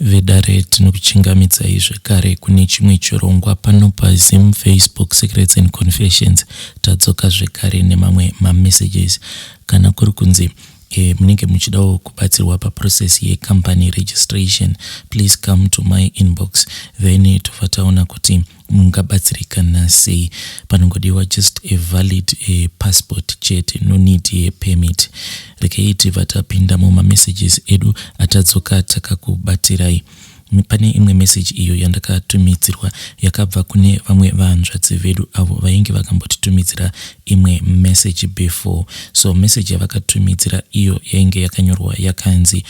vedare tinokuchingamidzai zvekare kune chimwe chirongwa pano paZim Facebook Secrets and Confessions. Tadzoka zvekare nemamwe mamessages kana kuri kunzi munenge muchidawo kubatsirwa paprocess yecompany registration, please come to my inbox, then tofataona kuti mungabatsirikana sei. Panongodiwa just a valid passport chete, no need a permit. Rekeiti vatapinda mumamessages edu atadzoka takakubatirai. Pane imwe message iyo yandakatumidzirwa yakabva kune vamwe vanzvadzi vedu avo vainge vakambotitumidzira imwe message before. So message yavakatumidzira iyo yainge yakanyorwa yakanzi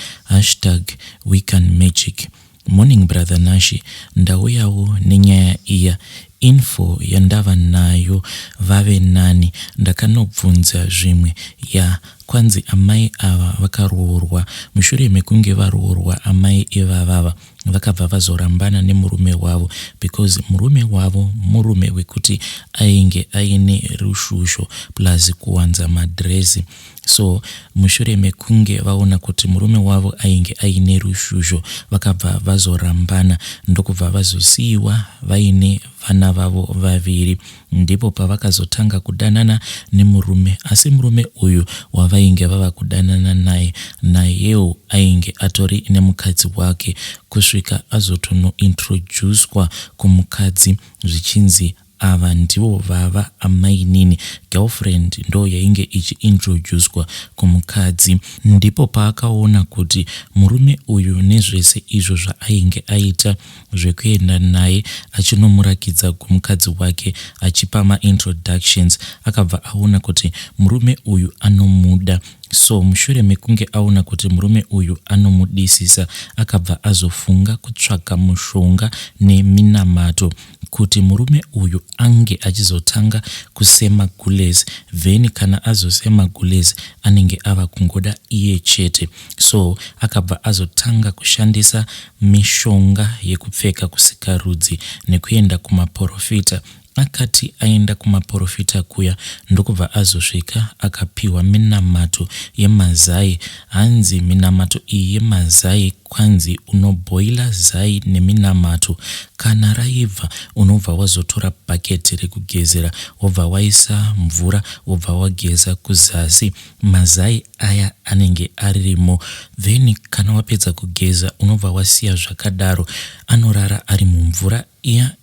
#wecanmagic. Morning brother Nashi, ndauyawo nenyaya iya. Info yandava nayo vave nani, ndakanobvunza zvimwe ya kwanzi amai ava vakaroorwa. Mushure mekunge varoorwa amai ivavava vakabva vazorambana nemurume wavo, because murume wavo murume wekuti ainge aine rushusho plus kuwanza madresi. So mushure mekunge vaona kuti murume wavo ainge aine rushusho vakabva vazorambana, ndokubva vazosiyiwa vaine vana vavo vaviri. Ndipo pavakazotanga kudanana nemurume, asi murume uyu wavainge vava kudanana nayewo ainge atori nemukadzi wake, kusvika azotonointroducwa kumukadzi zvichinzi ava ndivo vava amainini. Girlfriend ndo yainge ichiintroducwa kumukadzi. Ndipo paakaona kuti murume uyu nezvese izvo zvaainge aita zvekuenda naye achinomurakidza kumukadzi wake achipa maintroductions, akabva aona kuti murume uyu anomuda. So mushure mekunge aona kuti murume uyu anomudisisa, akabva azofunga kutsvaka mushonga neminamato kuti murume uyu ange achizotanga kusema gulezi, then kana azosema gulezi anenge ava kungoda iye chete. So akabva azotanga kushandisa mishonga yekupfeka kusikarudzi nekuenda kumaprofita. Akati aenda kumaprofita kuya, ndokubva azosvika akapiwa minamato yemazai. Hanzi minamato iyi yemazai kwanzi unoboila zai neminamato. Kana raibva unobva wazotora bhaketi rekugezera, wobva waisa mvura, wobva wageza kuzasi. Mazai aya anenge arimo. Then kana wapedza kugeza unobva wasiya zvakadaro, anorara ari mumvura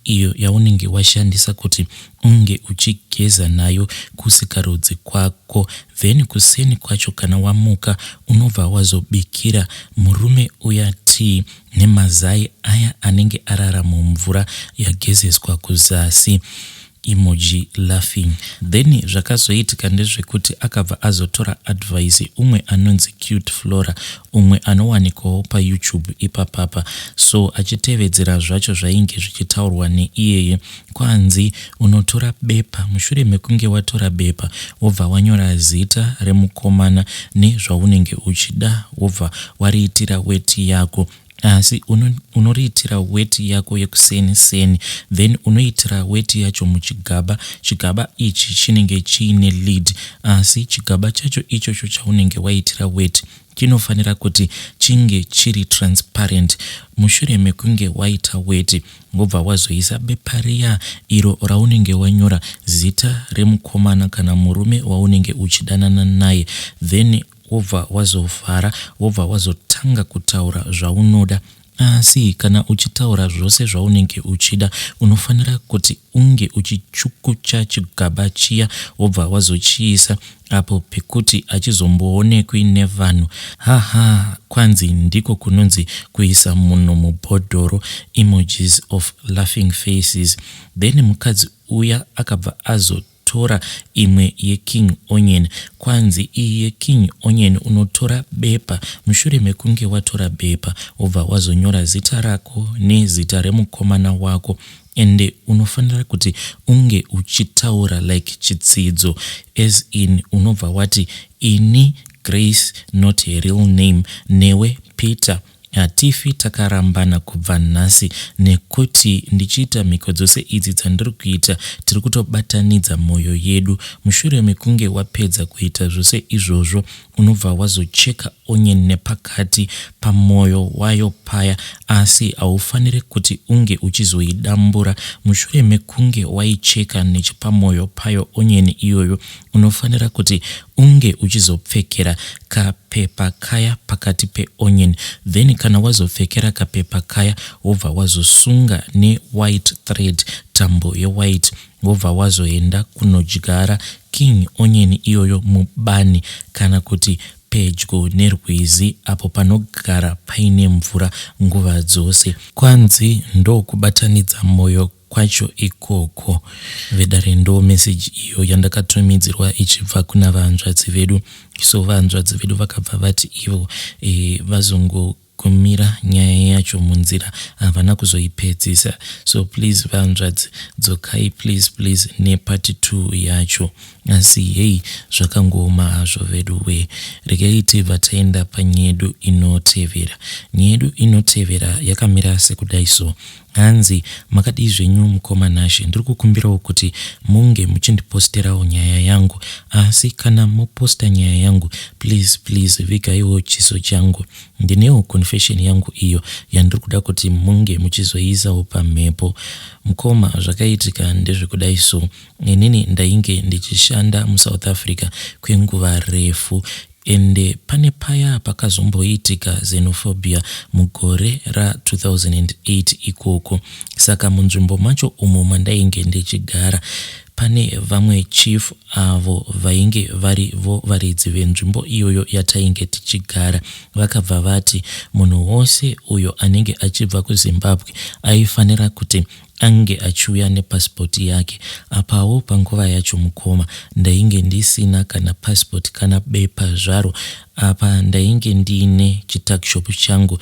iyo yaunenge washandisa kuti unge uchigeza nayo kusikarudzi kwako. Then kuseni kwacho kana wamuka unobva wazobikira murume uya tii nemazai aya anenge arara mumvura yagezeswa kuzasi. Emoji laughing. Then zvakazoitika ndezvekuti akabva azotora advice umwe anonzi Cute Flora, umwe anowanikwawo paYouTube ipapapa. So achitevedzera zvacho zvainge zvichitaurwa neiyeye, kwanzi unotora bepa. Mushure mekunge watora bepa wobva wanyora zita remukomana nezvaunenge uchida, wobva wariitira weti yako. Asi unoriitira weti yako yekuseni, then unoitira weti yacho muchigaba. Chigaba ichi chinenge chiine lid, asi chigaba chacho ichocho chaunenge waitira weti chinofanira kuti chinge chiri transparent. Mushure mekunge waita weti wobva wazoisa bepa riya iro raunenge wanyora zita remukomana kana murume waunenge uchidanana naye, then wobva wazovhara, wobva wazotanga kutaura zvaunoda. Asi kana uchitaura zvose zvaunenge uchida, unofanira kuti unge uchichukucha chigaba chiya wobva wazochiisa apo pekuti achizomboonekwi nevanhu. Kwanzi ndiko kunonzi kuisa munhu mubhodhoro. Emojis of laughing faces. Then mukadzi uya akabva azotora imwe yeking onion. Kwanzi iyi yeking onion unotora bepa. Mushure mekunge watora bepa wobva wazonyora zita rako nezita remukomana wako. Ende unofanira kuti unge uchitaura like chitsidzo, as in unobva wati ini Grace, not a real name, newe Peter. Hatifi takarambana kubva nhasi, nekuti ndichiita mhiko dzose idzi dzandiri kuita tiri kutobatanidza mwoyo yedu. Mushure mekunge wapedza kuita zvose izvozvo unobva wazocheka onion nepakati pamoyo wayo paya, asi haufaniri kuti unge uchizoidambura. Mushure mekunge waicheka nechipamoyo payo onion iyoyo, unofanira kuti unge uchizopfekera kapepa kaya pakati peonion. Then kana wazopfekera kapepa kaya, wobva wazosunga ne-white thread, tambo ye-white, wobva wazoenda kunodyara king onion iyoyo mubani kana kuti pedyo nerwizi apo panogara paine mvura nguva dzose. Kwanzi ndo kubatanidza moyo kwacho ikoko. Vedare ndo message iyo yandakatumidzirwa ichibva kuna vanzvadzi vedu. So vanzvadzi vedu vakabva vati ivo vazongogumira nyaya yacho munzira, havana kuzoipedzisa. So please vanzvadzi, dzokai please nepati 2 yacho. Asi hei zvakangoma hazvo vedu we. Regai tibva taenda panyedu inotevera. Nyedu inotevera yakamira sekudai so. Hanzi makadi zvenyu mukoma Nashe, ndiri kukumbirawo kuti munge muchindiposterawo nyaya yangu. Asi kana muposta nyaya yangu, please vigaiwo chiso changu. Ndinewo confession yangu iyo yandiri kuda kuti munge muchizoisawo pamhepo. Mukoma, zvakaitika ndezvekudai so. Inini ndainge ndichishanda muSouth Africa kwenguva refu. Ende pane paya pakazomboitika xenophobia mugore ra2008 ikoko. Saka munzvimbo macho umo mandainge ndichigara, pane vamwe chief avo vainge varivo varidzi venzvimbo iyoyo yatainge tichigara. Vakabva vati munhu wose uyo anenge achibva kuZimbabwe aifanira kuti ange achiuya nepasipoti yake. Apawo panguva yacho mukoma, ndainge ndisina kana pasipoti kana bepa zvaro. Apa ndainge ndiine chitakshop changu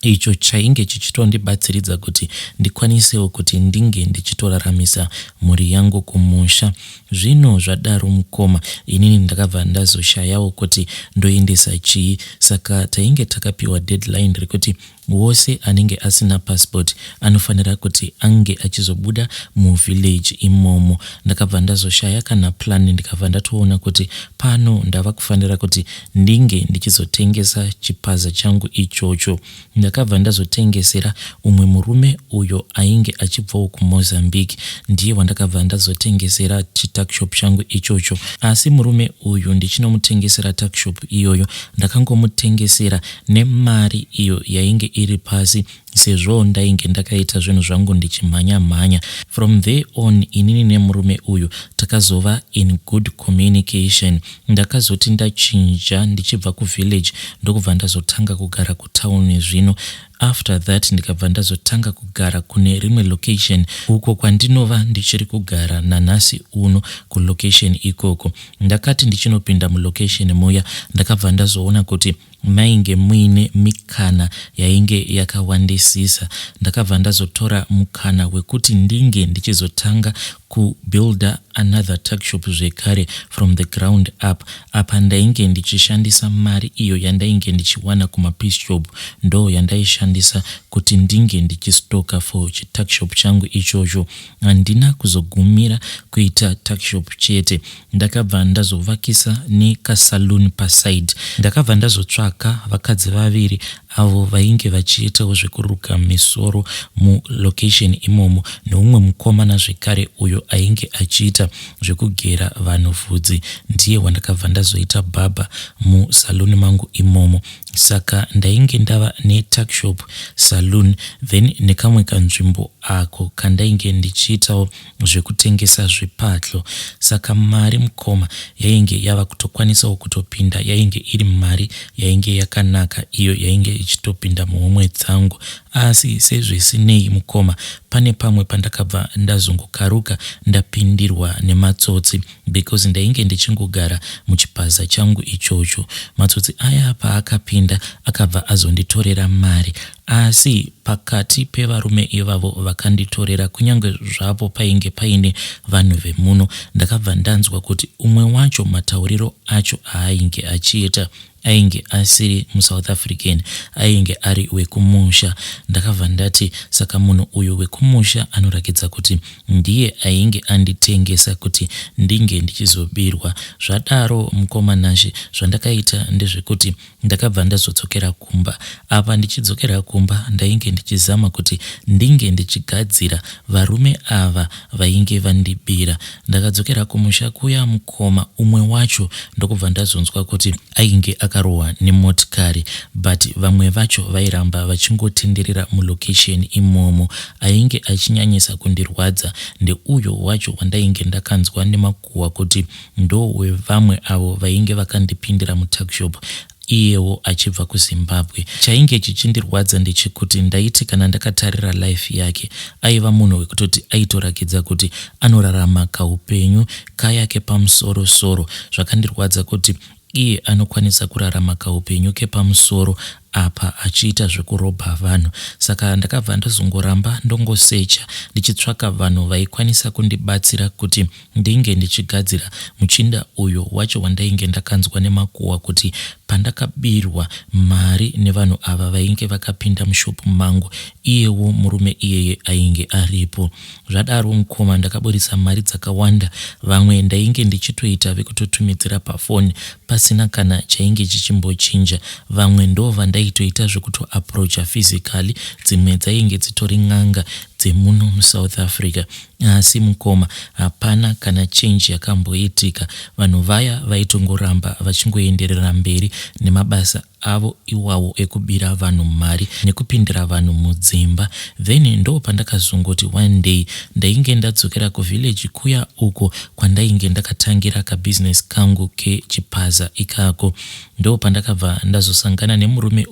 icho chainge chichitondibatsiridza kuti ndikwanisewo kuti ndinge ndichitoraramisa mhuri yangu kumusha. Zvino zvadaro mukoma, inini ndakabva ndazoshayawo kuti ndoendesa chii. Saka tainge takapiwa deadline rekuti wose anenge asina passport anofanira kuti ange achizobuda muvillage imomo. Ndakabva ndazoshaya kana plan, ndikabva ndatoona kuti pano ndava kufanira kuti ndinge ndichizotengesa chipaza changu ichocho. Ndakabva ndazotengesera umwe murume uyo ainge achibvawo kuMozambique, ndiye wandakabva ndazotengesera chitakshop changu ichocho. Asi murume uyu ndichinomutengesera takshop iyoyo ndakangomutengesera nemari iyo yainge iri pasi, sezvo ndainge ndakaita zvinhu zvangu ndichimhanya. From there on, inini nemurume uyu takazova in good communication. Ndakazoti ndachinja ndichibva kuvillage ndokubva ndazotanga kugara kutown zvino. After that ndikabva ndazotanga kugara kune rimwe location uko kwandinova ndichiri kugara nanhasi uno kulocation ikoko. Ndakati ndichinopinda mulocation muya, ndakabva ndazoona kuti mainge muine mikana yainge yakawandisisa. Ndakabva ndazotora mukana wekuti ndinge ndichizotanga kubuilda another tuckshop zvekare from the ground up. Apa ndainge ndichishandisa mari iyo yandainge ndichiwana kumapiece shop, ndo yandaishandisa kuti ndinge ndichistoka for chituckshop changu ichocho. Handina kuzogumira kuita tuckshop chete, ndakabva ndazovakisa nekasaloon paside. Ndakabva ndazotsvaka vakadzi vaviri avo vainge vachiitawo zvekuruka misoro mulocation imomo, neumwe mukomana zvekare uyo ainge achiita zvekugera vanhu vhudzi. Ndiye wandakabva ndazoita baba musaluni mangu imomo. Saka ndainge ndava netuckshop, saloon, then nekamwe kanzvimbo ako kandainge ndichiitawo zvekutengesa zvipatlo. Saka mari mukoma yainge yava kutokwanisawo kutopinda, yainge iri mari yainge yakanaka, iyo yainge ichitopinda muhomwe dzangu. Asi sezvisinei mukoma, pane pamwe pandakabva ndazongokaruka ndapindirwa nematsotsi, because ndainge ndichingogara muchipaza changu ichocho. Matsotsi aya paakapinda akabva azonditorera mari, asi pakati pevarume ivavo vakanditorera, kunyange zvapo painge paine vanhu vemuno, ndakabva ndanzwa kuti umwe wacho matauriro acho aainge achiita ainge asiri muSouth African, ainge ari wekumusha. Ndakabva ndati saka munhu uyu wekumusha anorakidza kuti ndiye ainge anditengesa kuti ndinge ndichizobirwa. Zvadaro mukomanazve zvandakaita ndezvekuti ndakabva ndazodzokera kumba. Apa ndichidzokera kumba ndainge ndichizama kuti ndinge ndichigadzira varume ava vainge vandibira. Ndakadzokera kumusha kuya mukoma umwe wacho ndokubva ndazonzwa kuti ainge akarohwa nemotikari, but vamwe vacho vairamba vachingotenderera mulocation imomo. Ainge achinyanyisa kundirwadza ndeuyo wacho wandainge ndakanzwa nemakuhwa kuti ndo wevamwe avo vainge vakandipindira mutakshop, iyewo achibva kuZimbabwe. Chainge chichindirwadza ndechekuti ndaiti kana ndakatarira life yake aiva munhu wekutoti aitorakidza kuti anorarama kaupenyu kayake pamusoro-soro. Zvakandirwadza kuti iye anokwanisa kurarama kaupenyu kepamusoro apa achiita zvekurobha vanhu. Saka ndakabva ndazongoramba ndongosecha ndichitsvaka vanhu vaikwanisa kundibatsira kuti ndinge ndichigadzira muchinda uyo wacho wandainge ndakanzwa nemakuhwa kuti pandakabirwa mari nevanhu ava vainge vakapinda mushopu mangu, iyewo murume iyeye ainge aripo. Zvadaro mukoma ndakaburitsa mari dzakawanda. Vamwe ndainge ndichitoita vekutotumidzira pafoni pasina kana chainge chichimbochinja. Vamwe ndo vandaitoita zvekutoaproacha physically, dzimwe dzainge dzitori n'anga dzemuno muSouth Africa. Asi mukoma hapana kana change yakamboitika. Vanhu vaya vaitongoramba vachingoenderera mberi nemabasa avo iwawo ekubira vanhu mari nekupindira vanhu mudzimba. Then ndo pandakazongoti one day ndainge ndadzokera kuvillage kuya uko kwandainge ndakatangira kabusiness kangu kechipaza ikako. Ndo pandakabva ndazosangana nemurume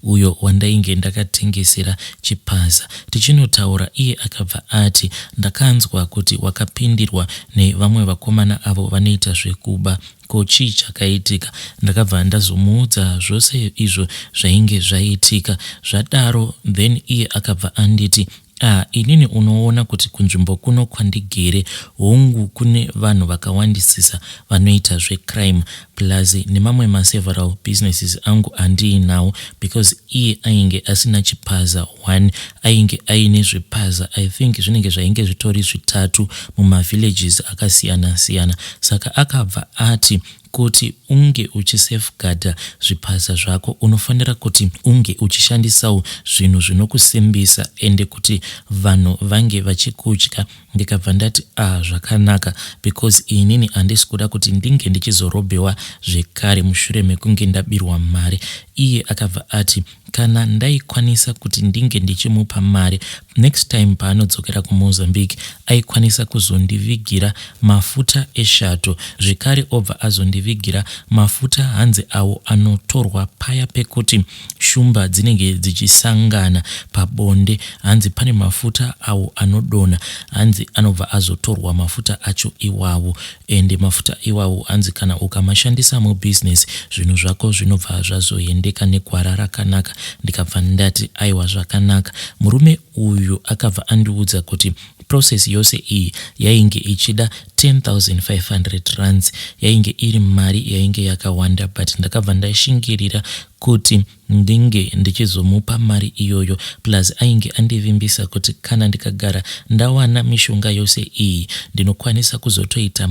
uyo wandainge ndakatengesera chipaza. Tichinotaura iye akabva ati ndakanzwa kuti wakapindirwa nevamwe vakomana avo vanoita zvekuba, ko chii chakaitika? Ndakabva ndazomuudza zvose izvo zvainge zvaitika. Zvadaro then iye akabva anditi inini unoona kuti kunzvimbo kuno kwandigere hongu kune vanhu vakawandisisa vanoita zvecrime plus nemamwe maseveral businesses angu andiinawo, because iye ainge asina chipaza 1, ainge aine zvipaza I think zvinenge zvainge zvitori 3 mumavillages akasiyana-siyana. Saka akabva ati kuti unge uchisafeguarda zvipaza zvako unofanira kuti unge uchishandisawo zvinhu zvinokusimbisa ende kuti vanhu vange vachikutya. Ndikabva ndati zvakanaka, because inini handisi kuda kuti ndinge ndichizorobhewa zvekare mushure mekunge ndabirwa mari. Iye akabva ati kana ndaikwanisa kuti ndinge ndichimupa mari, next time paanodzokera kuMozambique aikwanisa kuzondivigira mafuta eshato, zvekare obva azondivigira mafuta hanzi awo anotorwa paya pekuti shumba dzinenge dzichisangana pabonde. Hanzi pane mafuta awo anodona, hanzi anobva azotorwa mafuta acho iwawo, ende mafuta iwawo hanzi kana ukamashandisa mubusiness zvinhu zvako zvinobva zvazoendeka negwara rakanaka. Ndikabva ndati aiwa zvakanaka. Murume uyu akabva andiudza kuti process yose iyi yainge ichida 10,500 rands, yainge iri mari yainge yakawanda, but ndakabva ndashingirira kuti ndinge ndichizomupa mari iyoyo, plus ainge andivimbisa kuti kana ndikagara ndawana mishonga yose iyi ndinokwanisa kuzotoita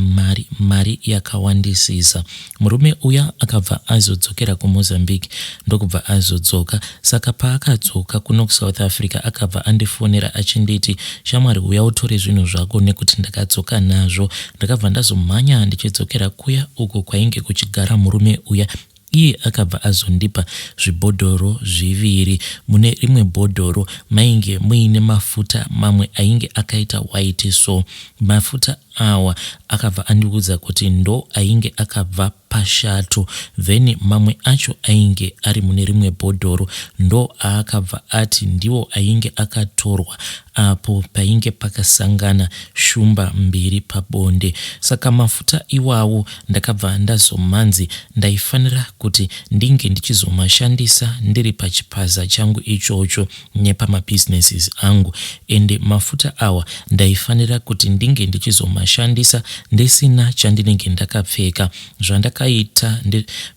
mari yakawandisisa. Murume uya akabva azodzokera kuMozambique, ndokubva azodzoka. Saka paakadzoka kuno kuSouth Africa akabva andifonera achinditi shamwari uya utore zvinhu zvako nekuti ndakadzoka nazvo. Ndakabva ndazomhanya ndichidzokera kuya uko kwainge kuchigara murume uya. Iye akabva azondipa zvibhodhoro 2. Mune rimwe bhodhoro mainge muine mafuta mamwe ainge akaita white, so mafuta awa akabva andiudza kuti ndo ainge akabva pashato, then mamwe acho ainge ari mune rimwe bhodhoro ndo aakabva ati ndiwo ainge akatorwa apo painge pakasangana shumba 2 pabonde. Saka mafuta iwawo ndakabva ndazomanzi ndaifanira kuti ndinge ndichizomashandisa ndiri pachipaza changu ichocho nepamabusinesses angu, ende mafuta awa ndaifanira kuti ndinge ndichizoma mashandisa ndisina chandinenge ndakapfeka. Zvandakaita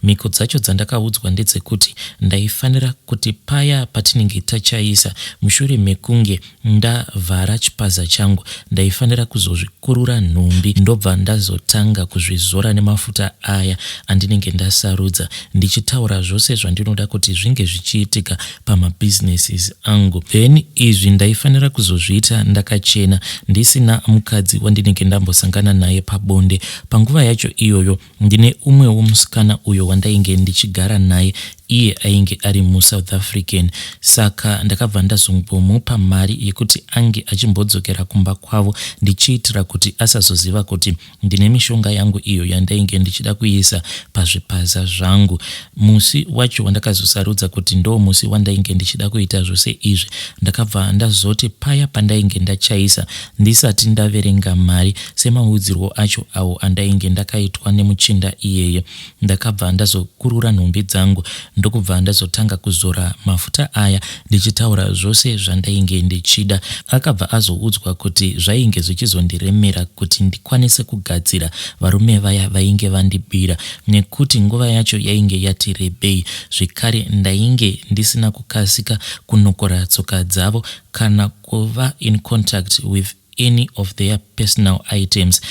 mhiko dzacho dzandakaudzwa ndedzekuti ndaifanira kuti paya patinenge tachaisa mushure mekunge ndavhara chipaza changu ndaifanira kuzozvikurura nhumbi ndobva ndazotanga kuzvizora nemafuta aya andinenge ndasarudza, ndichitaura zvose zvandinoda kuti zvinge zvichiitika pamabusinesses angu. Then izvi ndaifanira kuzozviita ndakachena ndisina mukadzi wandinenge ndambosangana naye pabonde. Panguva yacho iyoyo ndine umwewo musikana uyo wandainge ndichigara naye, iye ainge ari muSouth African. Saka ndakabva ndazombomupa mari yekuti ange achimbodzokera kumba kwavo ndichiitira kuti asazoziva kuti ndine mishonga yangu iyo yandainge ndichida kuisa pazvipaza zvangu. Musi wacho wandakazosarudza kuti ndo musi wandainge ndichida kuita zvose izvi, ndakabva ndazoti paya pandainge ndachaisa ndisati ndaverenga mari semaudzirwo acho awo andainge ndakaitwa nemuchinda iyeye, ndakabva ndazokurura nhumbi dzangu ndokubva ndazotanga kuzora mafuta aya ndichitaura zvose zvandainge ndichida. Akabva azoudzwa kuti zvainge zvichizondiremera kuti ndikwanise kugadzira varume vaya vainge vandibira, nekuti nguva yacho yainge yati rebei, zvekare ndainge ndisina kukasika kunokora tsoka dzavo kana kuva in contact with any of their personal items.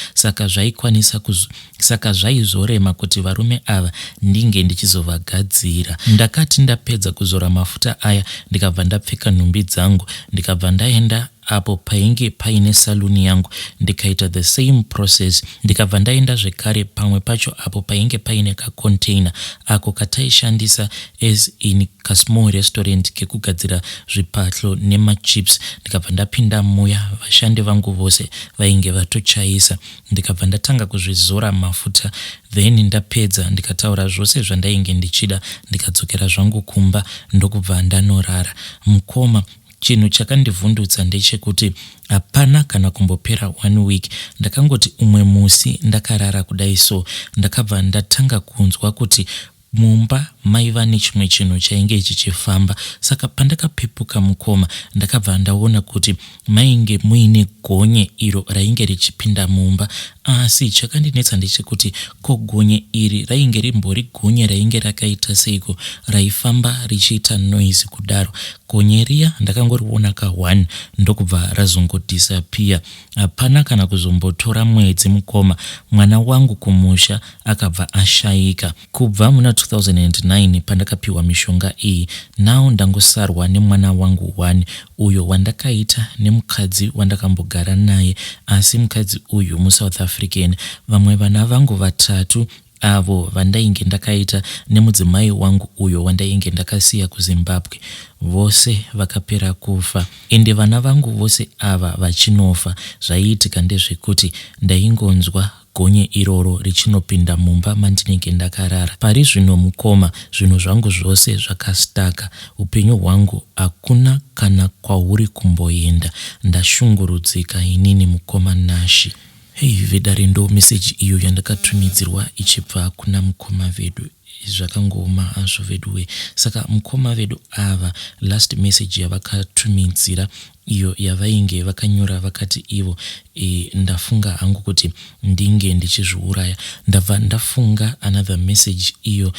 Saka zvaizorema kuti varume ava ndinge ndichizovagadzira. Ndakati ndapedza kuzora mafuta aya ndikabva ndapfeka nhumbi dzangu ndikabva ndaenda apo painge paine saluni yangu ndikaita the same process. Ndikabva ndaenda zvekare pamwe pacho apo painge paine kacontainer ako kataishandisa as in kasmall restaurant kekugadzira zvipatlo nemachips. Ndikabva ndapinda muya, vashandi vangu vose vainge vatochaisa, ndikabva ndatanga kuzvizora mafuta. Then ndapedza ndikataura zvose zvandainge ndichida ndikadzokera zvangu kumba ndokubva ndanorara. Mukoma, chinhu chakandivhundutsa ndechekuti hapana kana kumbopera 1 week ndakangoti umwe musi ndakarara kudai so ndakabva ndatanga kunzwa kuti mumba maiva nechimwe chinhu chainge chichifamba. Saka pandakapepuka mukoma ndakabva ndaona kuti mainge muine gonye iro rainge richipinda mumba. Asi chakandinetsa ndechekuti ko gonye iri rainge rimbori gonye rainge rakaita seiko raifamba richiita noise kudaro. Gonye riya ndakangoriona ka1 ndokubva razongodisappear. Hapana kana kuzombotora mwedzi mukoma mwana wangu kumusha akabva ashayika. Kubva muna 2009 pandakapiwa mishonga iyi, nao ndangosarwa nemwana wangu 1 uyo wandakaita nemukadzi wandakambogara naye, asi mukadzi uyu muSouth African. Vamwe vana vangu 3 avo vandainge ndakaita nemudzimai wangu uyo wandainge ndakasiya kuZimbabwe vose vakapera kufa, ende vana vangu vose ava vachinofa. Zvaiitika ndezvekuti ndaingonzwa gonye iroro richinopinda mumba mandinenge ndakarara. Pari zvino mukoma, zvinhu zvangu zvose zvakastaka, upenyu hwangu hakuna kana kwauri kumboenda. Ndashungurudzika inini mukoma Nashi. Hei vedare, ndo meseji iyo yandakatumidzirwa ichibva kuna mukoma vedu. Zvakangoma azvo veduwe. Saka mukoma vedu ava last message yavakatumidzira iyo yavainge vakanyora vakati ivo ndafunga hangu kuti ndinge ndichizviuraya. Ndabva ndafunga another message iyo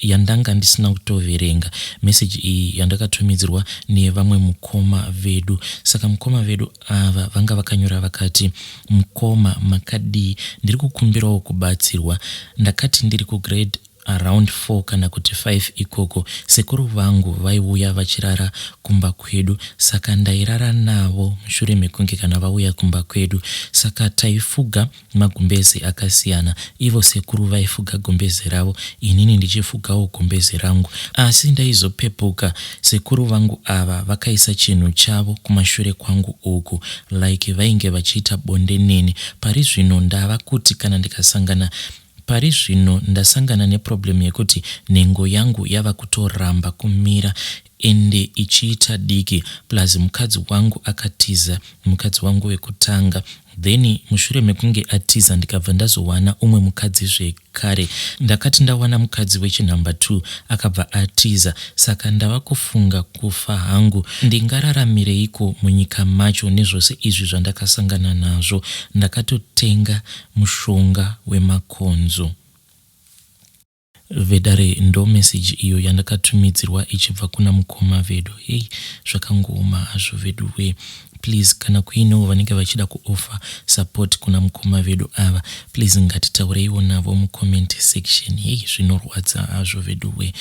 yandanga ndisina kutoverenga. Message iyi yandakatumidzirwa nevamwe mukoma vedu. Saka mukoma vedu ava vanga vakanyora vakati, mukoma makadii, ndiri kukumbirawo kubatsirwa. Ndakati ndiri kugrade around 4 kana kuti 5 ikoko, sekuru vangu vaiuya vachirara kumba kwedu. Saka ndairara navo mushure mekunge kana vauya kumba kwedu. Saka taifuga magumbeze akasiyana. Ivo sekuru vaifuga gumbeze ravo, inini ndichifugawo gumbeze rangu. Asi ndaizopepuka sekuru vangu ava vakaisa chinhu chavo kumashure kwangu uku, like vainge vachiita bonde neni. Pari zvino ndava kuti kana ndikasangana pari zvino ndasangana neproblem yekuti nhengo yangu yava kutoramba kumira ende ichiita diki, plus mukadzi wangu akatiza, mukadzi wangu wekutanga Then mushure mekunge atiza ndikabva ndazowana umwe mukadzi zvekare. Ndakati ndawana mukadzi wechinhamba 2 akabva atiza, saka ndava kufunga kufa hangu. Ndingararamireiko munyika macho nezvose izvi zvandakasangana nazvo? Ndakatotenga mushonga wemakonzo. Vedare ndo message iyo yandakatumidzirwa ichibva kuna mukoma vedu. Hey, zvakangooma hazvo vedu we. Please, kana kuinewo vanenge vachida kuoffer support kuna mukoma vedu ava, please ngatitaureiwo navo mucomment section. Hey, zvinorwadza hazvo vedu we.